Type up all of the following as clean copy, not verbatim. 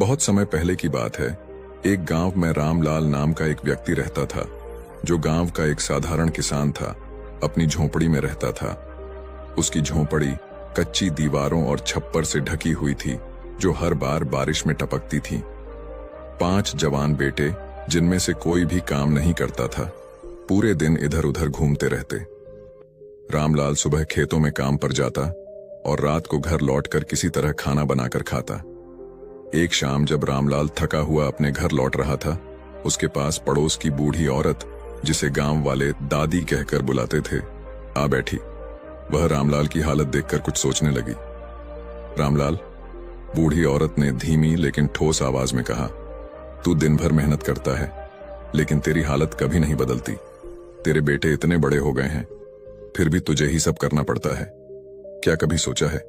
बहुत समय पहले की बात है। एक गांव में रामलाल नाम का एक व्यक्ति रहता था, जो गांव का एक साधारण किसान था। अपनी झोंपड़ी में रहता था। उसकी झोंपड़ी कच्ची दीवारों और छप्पर से ढकी हुई थी, जो हर बार बारिश में टपकती थी। 5 जवान बेटे, जिनमें से कोई भी काम नहीं करता था, पूरे दिन इधर उधर घूमते रहते। रामलाल सुबह खेतों में काम पर जाता और रात को घर लौटकर किसी तरह खाना बनाकर खाता। एक शाम जब रामलाल थका हुआ अपने घर लौट रहा था, उसके पास पड़ोस की बूढ़ी औरत, जिसे गांव वाले दादी कहकर बुलाते थे, आ बैठी। वह रामलाल की हालत देखकर कुछ सोचने लगी। रामलाल, बूढ़ी औरत ने धीमी लेकिन ठोस आवाज में कहा, तू दिन भर मेहनत करता है, लेकिन तेरी हालत कभी नहीं बदलती। तेरे बेटे इतने बड़े हो गए हैं, फिर भी तुझे ही सब करना पड़ता है। क्या कभी सोचा है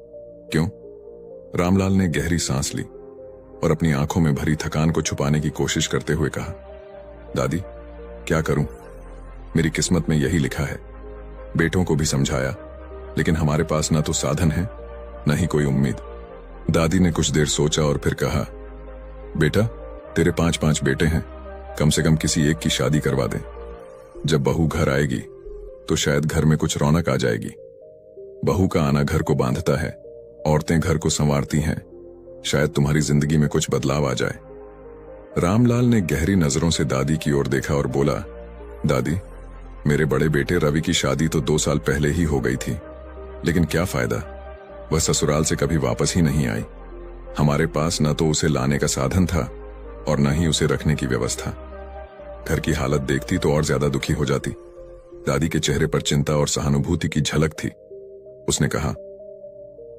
क्यों? रामलाल ने गहरी सांस ली और अपनी आंखों में भरी थकान को छुपाने की कोशिश करते हुए कहा, दादी, क्या करूं? मेरी किस्मत में यही लिखा है। बेटों को भी समझाया, लेकिन हमारे पास ना तो साधन है, न ही कोई उम्मीद। दादी ने कुछ देर सोचा और फिर कहा, बेटा, तेरे 5 बेटे हैं, कम से कम किसी एक की शादी करवा दे। जब बहू घर आएगी तो शायद घर में कुछ रौनक आ जाएगी। बहू का आना घर को बांधता है, औरतें घर को संवारती हैं, शायद तुम्हारी जिंदगी में कुछ बदलाव आ जाए। रामलाल ने गहरी नजरों से दादी की ओर देखा और बोला, दादी, मेरे बड़े बेटे रवि की शादी तो 2 साल पहले ही हो गई थी, लेकिन क्या फायदा? वह ससुराल से कभी वापस ही नहीं आई। हमारे पास न तो उसे लाने का साधन था और न ही उसे रखने की व्यवस्था। घर की हालत देखती तो और ज्यादा दुखी हो जाती। दादी के चेहरे पर चिंता और सहानुभूति की झलक थी। उसने कहा,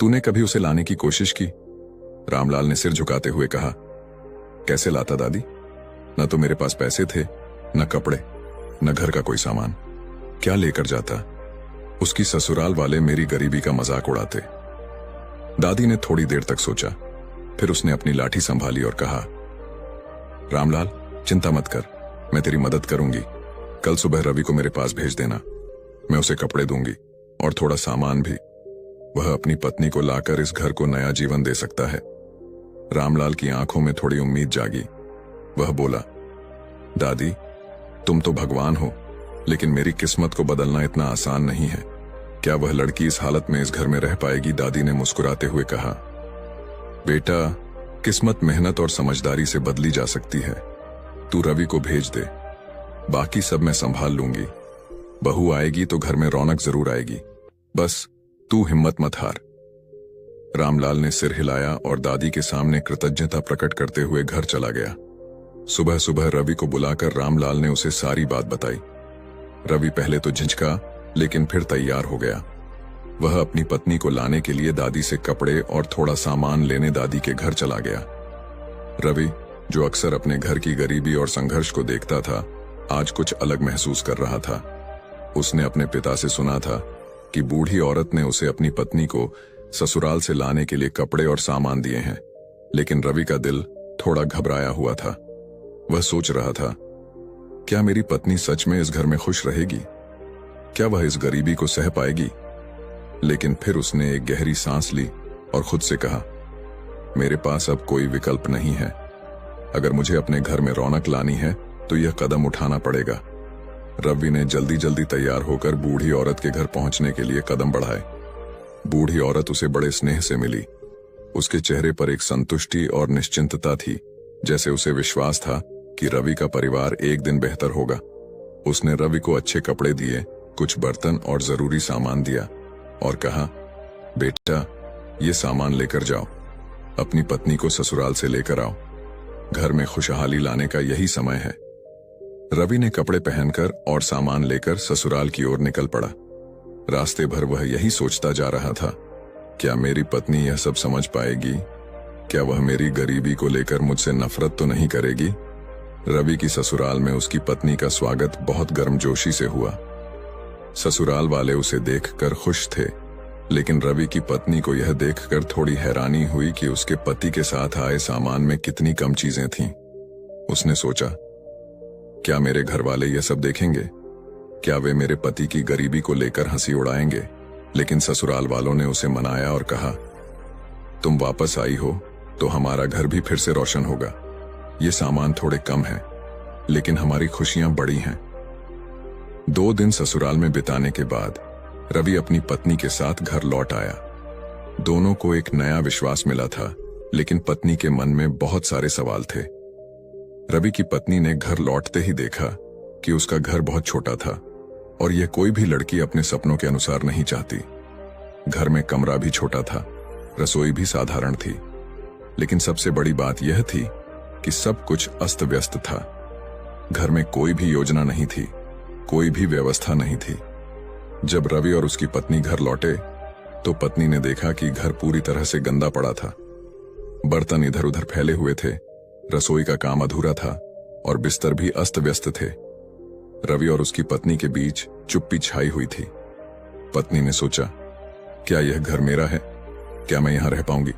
तूने कभी उसे लाने की कोशिश की? रामलाल ने सिर झुकाते हुए कहा, कैसे लाता दादी? न तो मेरे पास पैसे थे, न कपड़े, न घर का कोई सामान। क्या लेकर जाता? उसकी ससुराल वाले मेरी गरीबी का मजाक उड़ाते। दादी ने थोड़ी देर तक सोचा, फिर उसने अपनी लाठी संभाली और कहा, रामलाल, चिंता मत कर, मैं तेरी मदद करूंगी। कल सुबह रवि को मेरे पास भेज देना। मैं उसे कपड़े दूंगी और थोड़ा सामान भी। वह अपनी पत्नी को लाकर इस घर को नया जीवन दे सकता है। रामलाल की आंखों में थोड़ी उम्मीद जागी। वह बोला, दादी, तुम तो भगवान हो, लेकिन मेरी किस्मत को बदलना इतना आसान नहीं है। क्या वह लड़की इस हालत में इस घर में रह पाएगी? दादी ने मुस्कुराते हुए कहा, बेटा, किस्मत मेहनत और समझदारी से बदली जा सकती है। तू रवि को भेज दे, बाकी सब मैं संभाल लूंगी। बहू आएगी तो घर में रौनक जरूर आएगी। बस तू हिम्मत मत हार। रामलाल ने सिर हिलाया और दादी के सामने कृतज्ञता प्रकट करते हुए घर चला गया। सुबह सुबह रवि को बुलाकर रामलाल ने उसे सारी बात बताई। रवि पहले तो झिझका, लेकिन फिर तैयार हो गया। वह अपनी पत्नी को लाने के लिए दादी से कपड़े और थोड़ा सामान लेने दादी के घर चला गया। रवि, जो अक्सर अपने घर की गरीबी और संघर्ष को देखता था, आज कुछ अलग महसूस कर रहा था। उसने अपने पिता से सुना था कि बूढ़ी औरत ने उसे अपनी पत्नी को ससुराल से लाने के लिए कपड़े और सामान दिए हैं, लेकिन रवि का दिल थोड़ा घबराया हुआ था। वह सोच रहा था, क्या मेरी पत्नी सच में इस घर में खुश रहेगी? क्या वह इस गरीबी को सह पाएगी? लेकिन फिर उसने एक गहरी सांस ली और खुद से कहा, मेरे पास अब कोई विकल्प नहीं है। अगर मुझे अपने घर में रौनक लानी है तो यह कदम उठाना पड़ेगा। रवि ने जल्दी जल्दी तैयार होकर बूढ़ी औरत के घर पहुंचने के लिए कदम बढ़ाए। बूढ़ी औरत उसे बड़े स्नेह से मिली। उसके चेहरे पर एक संतुष्टि और निश्चिंतता थी, जैसे उसे विश्वास था कि रवि का परिवार एक दिन बेहतर होगा। उसने रवि को अच्छे कपड़े दिए, कुछ बर्तन और जरूरी सामान दिया और कहा, बेटा, ये सामान लेकर जाओ, अपनी पत्नी को ससुराल से लेकर आओ। घर में खुशहाली लाने का यही समय है। रवि ने कपड़े पहनकर और सामान लेकर ससुराल की ओर निकल पड़ा। रास्ते भर वह यही सोचता जा रहा था, क्या मेरी पत्नी यह सब समझ पाएगी? क्या वह मेरी गरीबी को लेकर मुझसे नफरत तो नहीं करेगी? रवि की ससुराल में उसकी पत्नी का स्वागत बहुत गर्मजोशी से हुआ। ससुराल वाले उसे देखकर खुश थे, लेकिन रवि की पत्नी को यह देखकर थोड़ी हैरानी हुई कि उसके पति के साथ आए सामान में कितनी कम चीजें थीं। उसने सोचा, क्या मेरे घर वाले यह सब देखेंगे? क्या वे मेरे पति की गरीबी को लेकर हंसी उड़ाएंगे? लेकिन ससुराल वालों ने उसे मनाया और कहा, तुम वापस आई हो, तो हमारा घर भी फिर से रोशन होगा। ये सामान थोड़े कम हैं, लेकिन हमारी खुशियां बड़ी हैं। 2 दिन ससुराल में बिताने के बाद रवि अपनी पत्नी के साथ घर लौट आया। दोनों को एक नया विश्वास मिला था, लेकिन पत्नी के मन में बहुत सारे सवाल थे। रवि की पत्नी ने घर लौटते ही देखा कि उसका घर बहुत छोटा था और यह कोई भी लड़की अपने सपनों के अनुसार नहीं चाहती। घर में कमरा भी छोटा था, रसोई भी साधारण थी, लेकिन सबसे बड़ी बात यह थी कि सब कुछ अस्त व्यस्त था। घर में कोई भी योजना नहीं थी, कोई भी व्यवस्था नहीं थी। जब रवि और उसकी पत्नी घर लौटे तो पत्नी ने देखा कि घर पूरी तरह से गंदा पड़ा था। बर्तन इधर उधर फैले हुए थे, रसोई का काम अधूरा था और बिस्तर भी अस्त व्यस्त थे। रवि और उसकी पत्नी के बीच चुप्पी छाई हुई थी। पत्नी ने सोचा, क्या यह घर मेरा है? क्या मैं यहां रह पाऊंगी?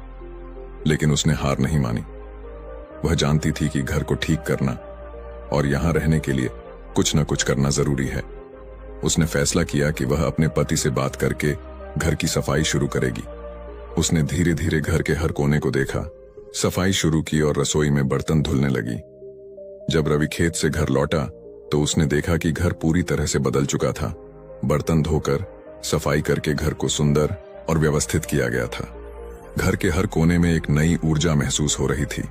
लेकिन उसने हार नहीं मानी। वह जानती थी कि घर को ठीक करना और यहां रहने के लिए कुछ न कुछ करना जरूरी है। उसने फैसला किया कि वह अपने पति से बात करके घर की सफाई शुरू करेगी। उसने धीरे धीरे घर के हर कोने को देखा, सफाई शुरू की और रसोई में बर्तन धुलने लगी। जब रवि खेत से घर लौटा तो उसने देखा कि घर पूरी तरह से बदल चुका था। बर्तन धोकर सफाई करके घर को सुंदर और व्यवस्थित किया गया था। घर के हर कोने में एक नई ऊर्जा महसूस हो रही थी।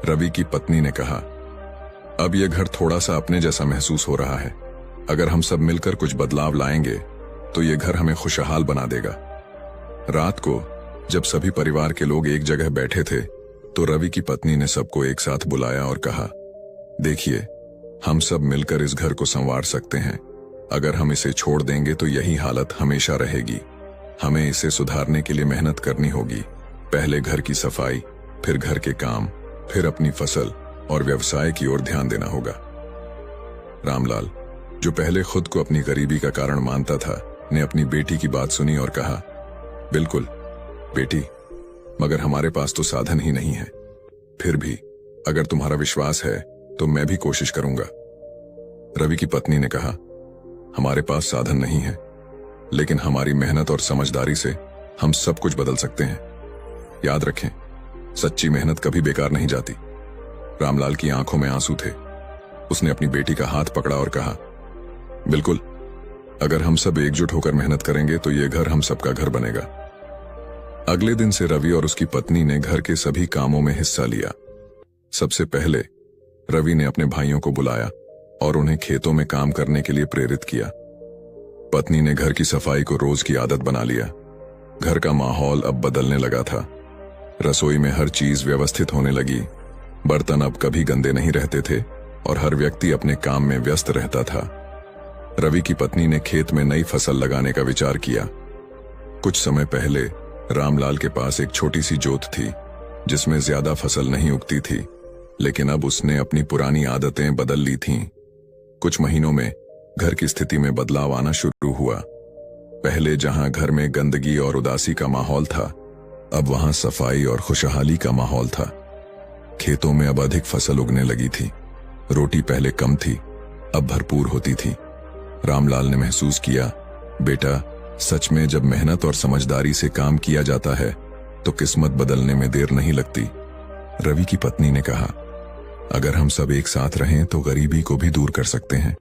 रवि की पत्नी ने कहा, अब यह घर थोड़ा सा अपने जैसा महसूस हो रहा है। अगर हम सब मिलकर कुछ बदलाव लाएंगे तो यह घर हमें खुशहाल बना देगा। रात को जब सभी परिवार के लोग एक जगह बैठे थे तो रवि की पत्नी ने सबको एक साथ बुलाया और कहा, देखिए, हम सब मिलकर इस घर को संवार सकते हैं। अगर हम इसे छोड़ देंगे तो यही हालत हमेशा रहेगी। हमें इसे सुधारने के लिए मेहनत करनी होगी। पहले घर की सफाई, फिर घर के काम, फिर अपनी फसल और व्यवसाय की ओर ध्यान देना होगा। रामलाल, जो पहले खुद को अपनी गरीबी का कारण मानता था, ने अपनी बेटी की बात सुनी और कहा, बिल्कुल बेटी, मगर हमारे पास तो साधन ही नहीं है। फिर भी अगर तुम्हारा विश्वास है तो मैं भी कोशिश करूंगा। रवि की पत्नी ने कहा, हमारे पास साधन नहीं है, लेकिन हमारी मेहनत और समझदारी से हम सब कुछ बदल सकते हैं। याद रखें, सच्ची मेहनत कभी बेकार नहीं जाती। रामलाल की आंखों में आंसू थे। उसने अपनी बेटी का हाथ पकड़ा और कहा, बिल्कुल, अगर हम सब एकजुट होकर मेहनत करेंगे तो यह घर हम सबका घर बनेगा। अगले दिन से रवि और उसकी पत्नी ने घर के सभी कामों में हिस्सा लिया। सबसे पहले रवि ने अपने भाइयों को बुलाया और उन्हें खेतों में काम करने के लिए प्रेरित किया। पत्नी ने घर की सफाई को रोज की आदत बना लिया। घर का माहौल अब बदलने लगा था। रसोई में हर चीज व्यवस्थित होने लगी। बर्तन अब कभी गंदे नहीं रहते थे और हर व्यक्ति अपने काम में व्यस्त रहता था। रवि की पत्नी ने खेत में नई फसल लगाने का विचार किया। कुछ समय पहले रामलाल के पास एक छोटी सी जोत थी जिसमें ज्यादा फसल नहीं उगती थी, लेकिन अब उसने अपनी पुरानी आदतें बदल ली थीं। कुछ महीनों में घर की स्थिति में बदलाव आना शुरू हुआ। पहले जहां घर में गंदगी और उदासी का माहौल था, अब वहां सफाई और खुशहाली का माहौल था। खेतों में अब अधिक फसल उगने लगी थी। रोटी पहले कम थी, अब भरपूर होती थी। रामलाल ने महसूस किया, बेटा, सच में जब मेहनत और समझदारी से काम किया जाता है तो किस्मत बदलने में देर नहीं लगती। रवि की पत्नी ने कहा, अगर हम सब एक साथ रहें तो गरीबी को भी दूर कर सकते हैं।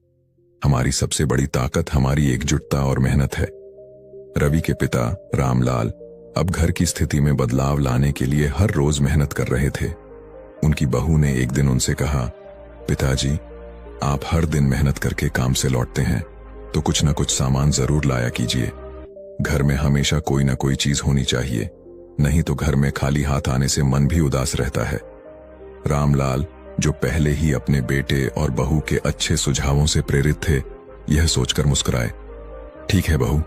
हमारी सबसे बड़ी ताकत हमारी एकजुटता और मेहनत है। रवि के पिता रामलाल अब घर की स्थिति में बदलाव लाने के लिए हर रोज मेहनत कर रहे थे। उनकी बहू ने एक दिन उनसे कहा, पिताजी, आप हर दिन मेहनत करके काम से लौटते हैं तो कुछ न कुछ सामान जरूर लाया कीजिए। घर में हमेशा कोई न कोई चीज होनी चाहिए, नहीं तो घर में खाली हाथ आने से मन भी उदास रहता है। रामलाल, जो पहले ही अपने बेटे और बहू के अच्छे सुझावों से प्रेरित थे, यह सोचकर मुस्कुराए। ठीक है बहू,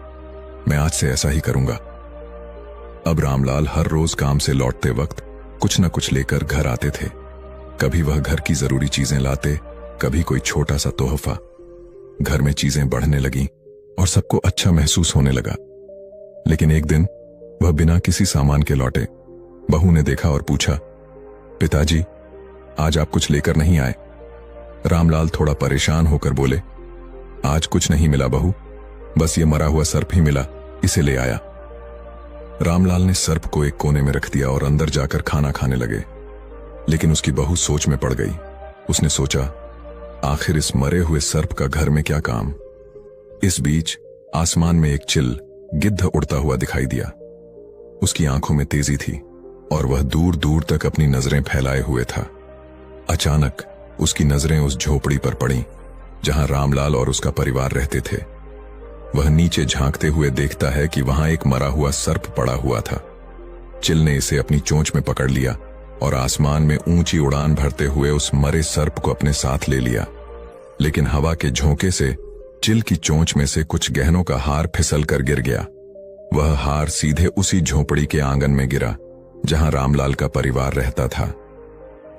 मैं आज से ऐसा ही करूंगा। अब रामलाल हर रोज काम से लौटते वक्त कुछ न कुछ लेकर घर आते थे। कभी वह घर की जरूरी चीजें लाते, कभी कोई छोटा सा तोहफा। घर में चीजें बढ़ने लगीं और सबको अच्छा महसूस होने लगा। लेकिन एक दिन वह बिना किसी सामान के लौटे। बहू ने देखा और पूछा, पिताजी, आज आप कुछ लेकर नहीं आए? रामलाल थोड़ा परेशान होकर बोले, आज कुछ नहीं मिला बहू, बस ये मरा हुआ सर्प ही मिला, इसे ले आया। रामलाल ने सर्प को एक कोने में रख दिया और अंदर जाकर खाना खाने लगे। लेकिन उसकी बहू सोच में पड़ गई। उसने सोचा, आखिर इस मरे हुए सर्प का घर में क्या काम। इस बीच आसमान में एक चिल गिद्ध उड़ता हुआ दिखाई दिया। उसकी आंखों में तेजी थी और वह दूर दूर तक अपनी नजरें फैलाए हुए था। अचानक उसकी नजरें उस झोपड़ी पर पड़ीं जहां रामलाल और उसका परिवार रहते थे। वह नीचे झांकते हुए देखता है कि वहां एक मरा हुआ सर्प पड़ा हुआ था। चिल ने इसे अपनी चोंच में पकड़ लिया और आसमान में ऊंची उड़ान भरते हुए उस मरे सर्प को अपने साथ ले लिया। लेकिन हवा के झोंके से चिल की चोंच में से कुछ गहनों का हार फिसल कर गिर गया। वह हार सीधे उसी झोपड़ी के आंगन में गिरा जहां रामलाल का परिवार रहता था।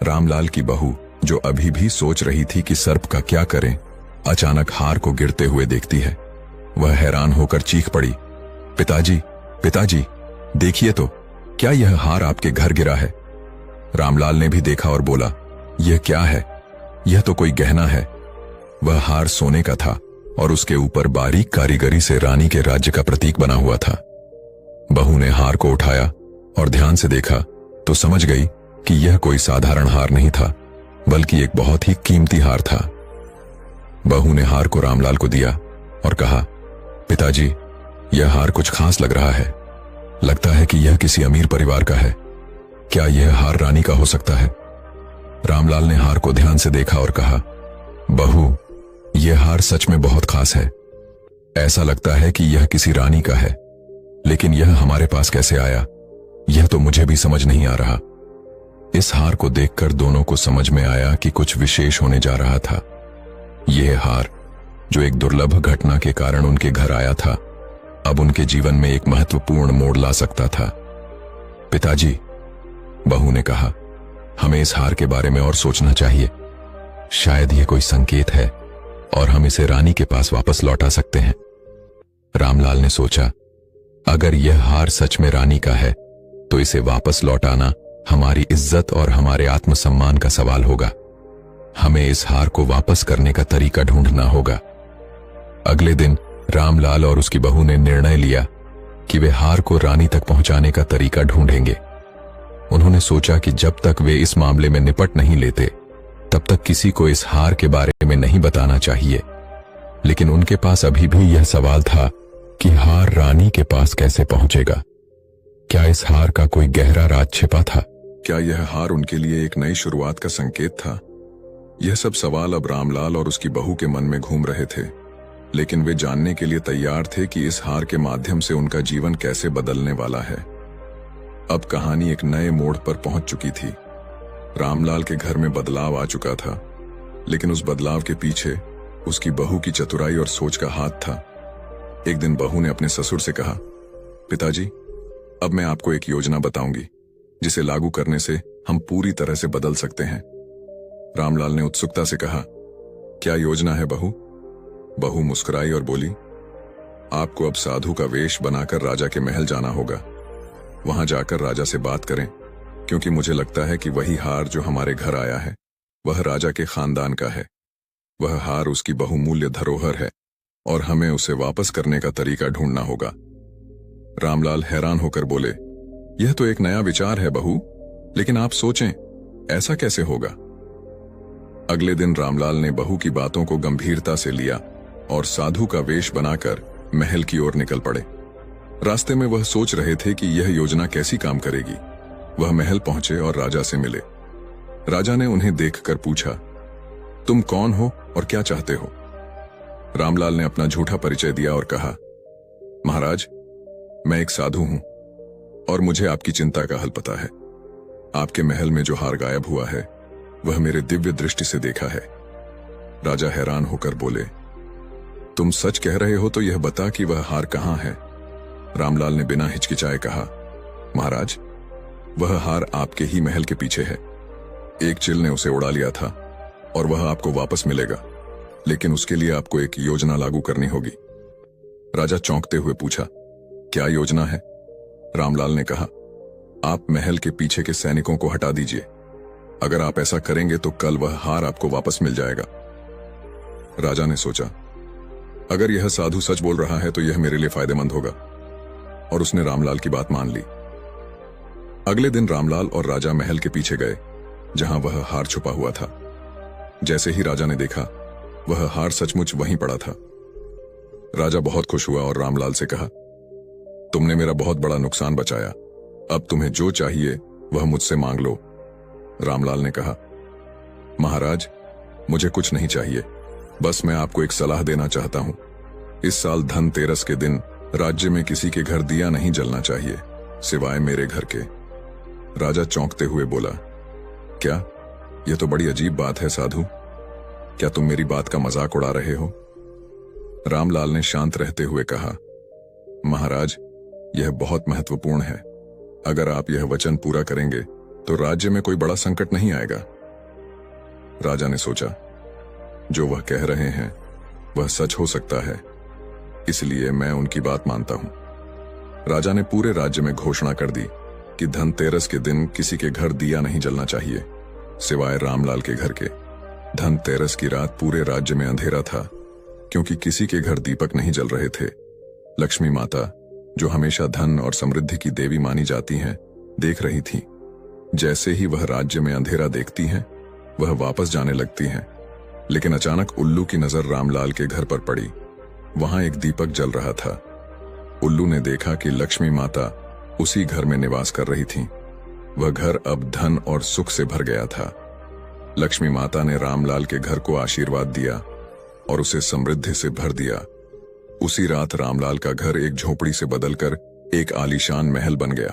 रामलाल की बहू, जो अभी भी सोच रही थी कि सर्प का क्या करें, अचानक हार को गिरते हुए देखती है। वह हैरान होकर चीख पड़ी, पिताजी, पिताजी, देखिए तो, क्या यह हार आपके घर गिरा है? रामलाल ने भी देखा और बोला, यह क्या है? यह तो कोई गहना है। वह हार सोने का था और उसके ऊपर बारीक कारीगरी से रानी के राज्य का प्रतीक बना हुआ था। बहू ने हार को उठाया और ध्यान से देखा तो समझ गई कि यह कोई साधारण हार नहीं था, बल्कि एक बहुत ही कीमती हार था। बहू ने हार को रामलाल को दिया और कहा, पिताजी, यह हार कुछ खास लग रहा है। लगता है कि यह किसी अमीर परिवार का है। क्या यह हार रानी का हो सकता है? रामलाल ने हार को ध्यान से देखा और कहा, बहू, यह हार सच में बहुत खास है। ऐसा लगता है कि यह किसी रानी का है, लेकिन यह हमारे पास कैसे आया, यह तो मुझे भी समझ नहीं आ रहा। इस हार को देखकर दोनों को समझ में आया कि कुछ विशेष होने जा रहा था। यह हार, जो एक दुर्लभ घटना के कारण उनके घर आया था, अब उनके जीवन में एक महत्वपूर्ण मोड़ ला सकता था। पिताजी, बहू ने कहा, हमें इस हार के बारे में और सोचना चाहिए। शायद यह कोई संकेत है और हम इसे रानी के पास वापस लौटा सकते हैं। रामलाल ने सोचा, अगर यह हार सच में रानी का है तो इसे वापस लौटाना हमारी इज्जत और हमारे आत्मसम्मान का सवाल होगा। हमें इस हार को वापस करने का तरीका ढूंढना होगा। अगले दिन रामलाल और उसकी बहू ने निर्णय लिया कि वे हार को रानी तक पहुंचाने का तरीका ढूंढेंगे। उन्होंने सोचा कि जब तक वे इस मामले में निपट नहीं लेते, तब तक किसी को इस हार के बारे में नहीं बताना चाहिए। लेकिन उनके पास अभी भी यह सवाल था कि हार रानी के पास कैसे पहुंचेगा। क्या इस हार का कोई गहरा राज छिपा था? क्या यह हार उनके लिए एक नई शुरुआत का संकेत था? यह सब सवाल अब रामलाल और उसकी बहू के मन में घूम रहे थे, लेकिन वे जानने के लिए तैयार थे कि इस हार के माध्यम से उनका जीवन कैसे बदलने वाला है। अब कहानी एक नए मोड़ पर पहुंच चुकी थी। रामलाल के घर में बदलाव आ चुका था, लेकिन उस बदलाव के पीछे उसकी बहू की चतुराई और सोच का हाथ था। एक दिन बहू ने अपने ससुर से कहा, पिताजी, अब मैं आपको एक योजना बताऊंगी जिसे लागू करने से हम पूरी तरह से बदल सकते हैं। रामलाल ने उत्सुकता से कहा, क्या योजना है बहू? बहू मुस्कुराई और बोली, आपको अब साधु का वेश बनाकर राजा के महल जाना होगा। वहां जाकर राजा से बात करें, क्योंकि मुझे लगता है कि वही हार जो हमारे घर आया है वह राजा के खानदान का है। वह हार उसकी बहुमूल्य धरोहर है और हमें उसे वापस करने का तरीका ढूंढना होगा। रामलाल हैरान होकर बोले, यह तो एक नया विचार है बहू, लेकिन आप सोचें, ऐसा कैसे होगा? अगले दिन रामलाल ने बहू की बातों को गंभीरता से लिया और साधु का वेश बनाकर महल की ओर निकल पड़े। रास्ते में वह सोच रहे थे कि यह योजना कैसी काम करेगी। वह महल पहुंचे और राजा से मिले। राजा ने उन्हें देखकर पूछा, तुम कौन हो और क्या चाहते हो? रामलाल ने अपना झूठा परिचय दिया और कहा, महाराज, मैं एक साधु हूं और मुझे आपकी चिंता का हल पता है। आपके महल में जो हार गायब हुआ है वह मेरे दिव्य दृष्टि से देखा है। राजा हैरान होकर बोले, तुम सच कह रहे हो तो यह बता कि वह हार कहां है? रामलाल ने बिना हिचकिचाए कहा, महाराज, वह हार आपके ही महल के पीछे है। एक चिल ने उसे उड़ा लिया था और वह आपको वापस मिलेगा, लेकिन उसके लिए आपको एक योजना लागू करनी होगी। राजा चौंकते हुए पूछा, क्या योजना है? रामलाल ने कहा, आप महल के पीछे के सैनिकों को हटा दीजिए। अगर आप ऐसा करेंगे तो कल वह हार आपको वापस मिल जाएगा। राजा ने सोचा, अगर यह साधु सच बोल रहा है तो यह मेरे लिए फायदेमंद होगा। और उसने रामलाल की बात मान ली। अगले दिन रामलाल और राजा महल के पीछे गए, जहां वह हार छुपा हुआ था। जैसे ही राजा ने देखा, वह हार सचमुच वहीं पड़ा था। राजा बहुत खुश हुआ और रामलाल से कहा, तुमने मेरा बहुत बड़ा नुकसान बचाया। अब तुम्हें जो चाहिए वह मुझसे मांग लो। रामलाल ने कहा, महाराज, मुझे कुछ नहीं चाहिए, बस मैं आपको एक सलाह देना चाहता हूं। इस साल धनतेरस के दिन राज्य में किसी के घर दिया नहीं जलना चाहिए, सिवाय मेरे घर के। राजा चौंकते हुए बोला, क्या? यह तो बड़ी अजीब बात है साधु। क्या तुम मेरी बात का मजाक उड़ा रहे हो? रामलाल ने शांत रहते हुए कहा, महाराज, यह बहुत महत्वपूर्ण है। अगर आप यह वचन पूरा करेंगे तो राज्य में कोई बड़ा संकट नहीं आएगा। राजा ने सोचा, जो वह कह रहे हैं वह सच हो सकता है, इसलिए मैं उनकी बात मानता हूं। राजा ने पूरे राज्य में घोषणा कर दी कि धनतेरस के दिन किसी के घर दिया नहीं जलना चाहिए, सिवाय रामलाल के घर के। धनतेरस की रात पूरे राज्य में अंधेरा था, क्योंकि किसी के घर दीपक नहीं जल रहे थे। लक्ष्मी माता, जो हमेशा धन और समृद्धि की देवी मानी जाती हैं, देख रही थी। जैसे ही वह राज्य में अंधेरा देखती हैं, वह वापस जाने लगती हैं। लेकिन अचानक उल्लू की नजर रामलाल के घर पर पड़ी। वहां एक दीपक जल रहा था। उल्लू ने देखा कि लक्ष्मी माता उसी घर में निवास कर रही थी। वह घर अब धन और सुख से भर गया था। लक्ष्मी माता ने रामलाल के घर को आशीर्वाद दिया और उसे समृद्धि से भर दिया। उसी रात रामलाल का घर एक झोपड़ी से बदलकर एक आलीशान महल बन गया।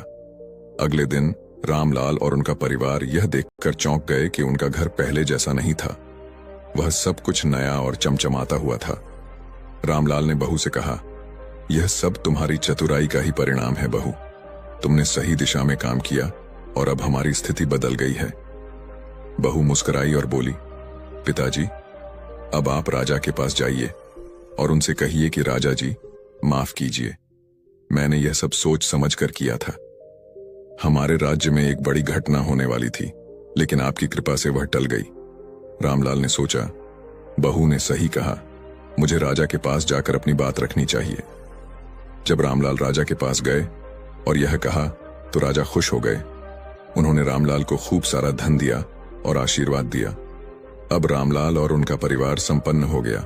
अगले दिन रामलाल और उनका परिवार यह देखकर चौंक गए कि उनका घर पहले जैसा नहीं था। वह सब कुछ नया और चमचमाता हुआ था। रामलाल ने बहू से कहा, यह सब तुम्हारी चतुराई का ही परिणाम है बहू। तुमने सही दिशा में काम किया और अब हमारी स्थिति बदल गई है। बहू मुस्कुराई और बोली, पिताजी, अब आप राजा के पास जाइए और उनसे कहिए कि राजा जी, माफ कीजिए, मैंने यह सब सोच समझकर किया था। हमारे राज्य में एक बड़ी घटना होने वाली थी, लेकिन आपकी कृपा से वह टल गई। रामलाल ने सोचा, बहू ने सही कहा, मुझे राजा के पास जाकर अपनी बात रखनी चाहिए। जब रामलाल राजा के पास गए और यह कहा तो राजा खुश हो गए। उन्होंने रामलाल को खूब सारा धन दिया और आशीर्वाद दिया। अब रामलाल और उनका परिवार संपन्न हो गया।